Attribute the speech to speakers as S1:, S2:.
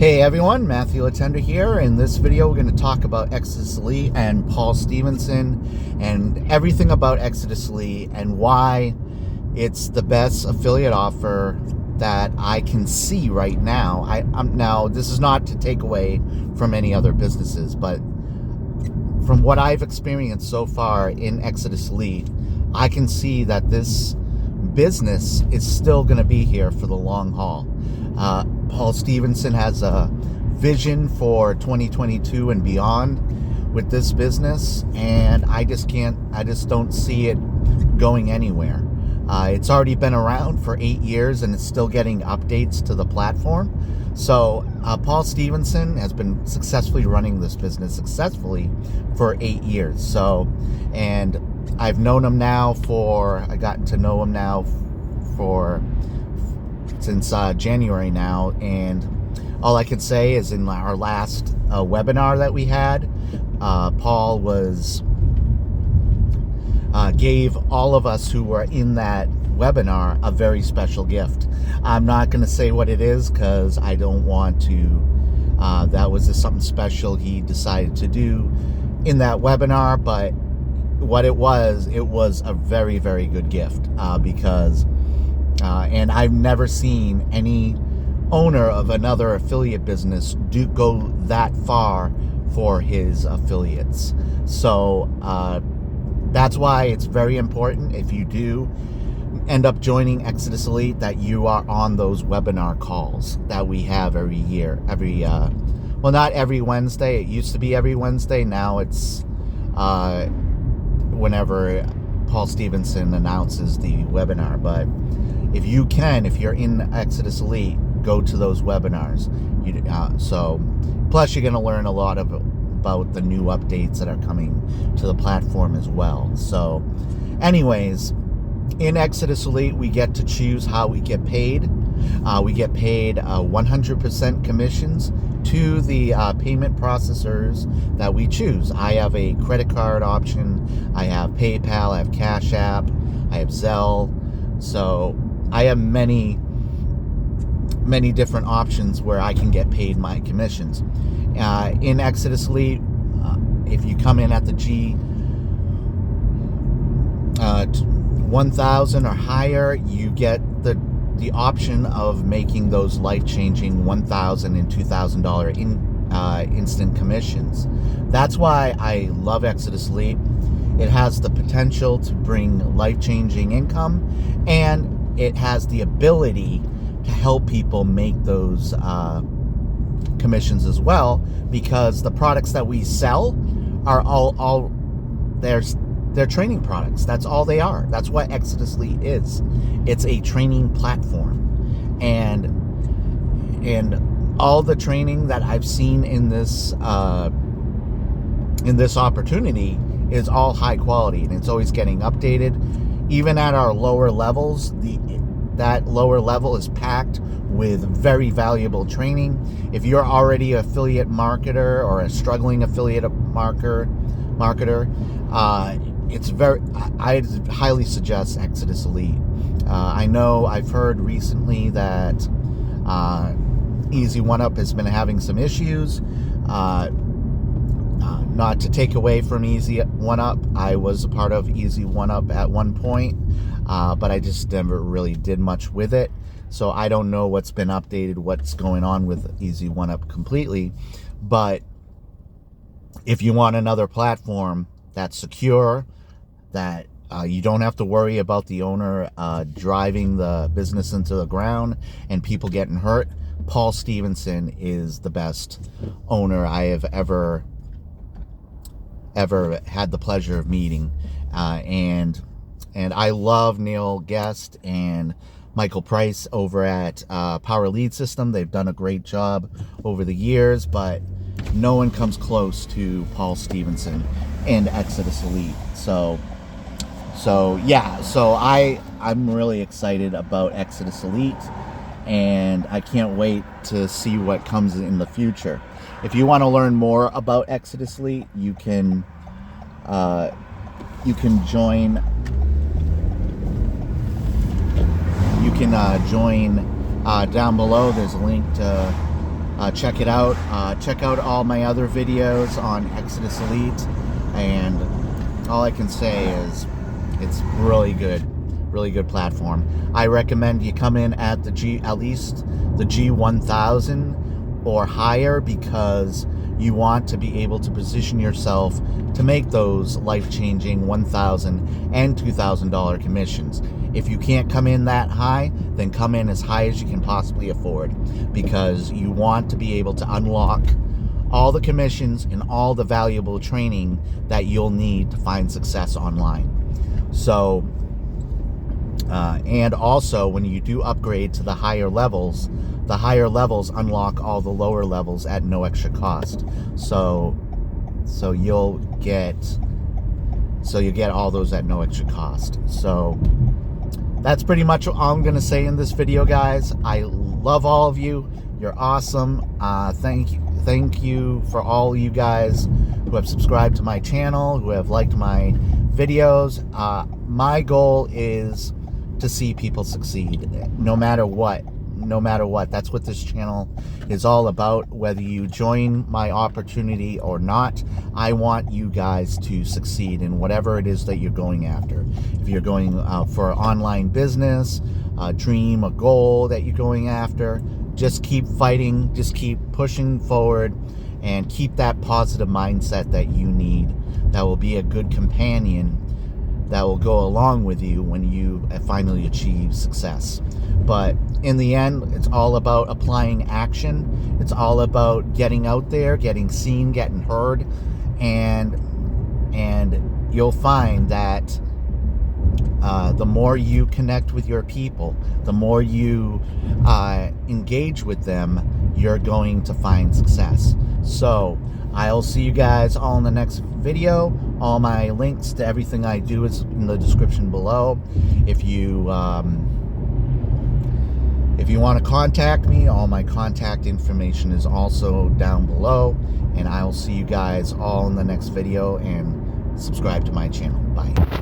S1: Hey everyone, Matthew Letendre here. In this video, we're going to talk about Exitus Elite and Paul Stevenson and everything about Exitus Elite and why it's the best affiliate offer that I can see right now. Now, this is not to take away from any other businesses, but from what I've experienced so far in Exitus Elite, I can see that this business is still going to be here for the long haul. Paul Stevenson has a vision for 2022 and beyond with this business, and I just don't see it going anywhere. It's already been around for 8 years and it's still getting updates to the platform. So Paul Stevenson has been successfully running this business for 8 years. So, and I've known him now I gotten to know him now since January now, and all I can say is in our last webinar that we had, Paul gave all of us who were in that webinar a very special gift. I'm not going to say what it is because I don't want to. That was just something special he decided to do in that webinar, but what it was a very, very good gift because and I've never seen any owner of another affiliate business go that far for his affiliates. So that's why it's very important, if you do end up joining Exitus Elite, that you are on those webinar calls that we have every year. Well, not every Wednesday. It used to be every Wednesday. Now it's whenever Paul Stevenson announces the webinar. But if you're in Exitus Elite, go to those webinars. Plus you're going to learn a lot about the new updates that are coming to the platform as well. So anyways, in Exitus Elite, we get to choose how we get paid. We get paid 100% commissions to the payment processors that we choose. I have a credit card option. I have PayPal. I have Cash App. I have Zelle. So I have many different options where I can get paid my commissions. In Exitus Elite, if you come in at the G 1,000 or higher, you get the option of making those life-changing $1,000 and $2,000 instant commissions. That's why I love Exitus Elite. It has the potential to bring life-changing income, and it has the ability to help people make those commissions as well, because the products that we sell are all they're training products. That's all they are. That's what Exitus Elite is. It's a training platform, and all the training that I've seen in this opportunity is all high quality, and it's always getting updated. Even at our lower levels, that lower level is packed with very valuable training. If you're already an affiliate marketer or a struggling affiliate marketer, I highly suggest Exitus Elite. I know I've heard recently that Easy One Up has been having some issues. Not to take away from Easy One Up, I was a part of Easy One Up at one point, but I just never really did much with it. So I don't know what's been updated, what's going on with Easy One Up completely. But if you want another platform that's secure, that you don't have to worry about the owner driving the business into the ground and people getting hurt, Paul Stevenson is the best owner I have ever had the pleasure of meeting. And I love Neil Guest and Michael Price over at Power Lead System. They've done a great job over the years, but no one comes close to Paul Stevenson and Exitus Elite. So I'm really excited about Exitus Elite, and I can't wait to see what comes in the future. If you want to learn more about Exitus Elite, you can join. You can join down below. There's a link to check it out. Check out all my other videos on Exitus Elite, and all I can say is it's really good platform. I recommend you come in at at least the G1000 or higher, because you want to be able to position yourself to make those life-changing $1,000 and $2,000 commissions. If you can't come in that high, then come in as high as you can possibly afford, because you want to be able to unlock all the commissions and all the valuable training that you'll need to find success online. So, and also when you do upgrade to the higher levels unlock all the lower levels at no extra cost. So you'll get all those at no extra cost. So that's pretty much all I'm going to say in this video, guys. I love all of you. You're awesome. Thank you for all you guys who have subscribed to my channel, who have liked my videos. My goal is to see people succeed, no matter what. That's what this channel is all about. Whether you join my opportunity or not, I want you guys to succeed in whatever it is that you're going after. If you're going for online business, a dream, a goal that you're going after, just keep fighting, just keep pushing forward, and keep that positive mindset that you need, that will be a good companion that will go along with you when you finally achieve success. But in the end, it's all about applying action. It's all about getting out there, getting seen, getting heard, and you'll find that the more you connect with your people, the more you engage with them, you're going to find success. So I'll see you guys all in the next video. All my links to everything I do is in the description below. If you want to contact me, all my contact information is also down below. And I'll see you guys all in the next video, and subscribe to my channel. Bye.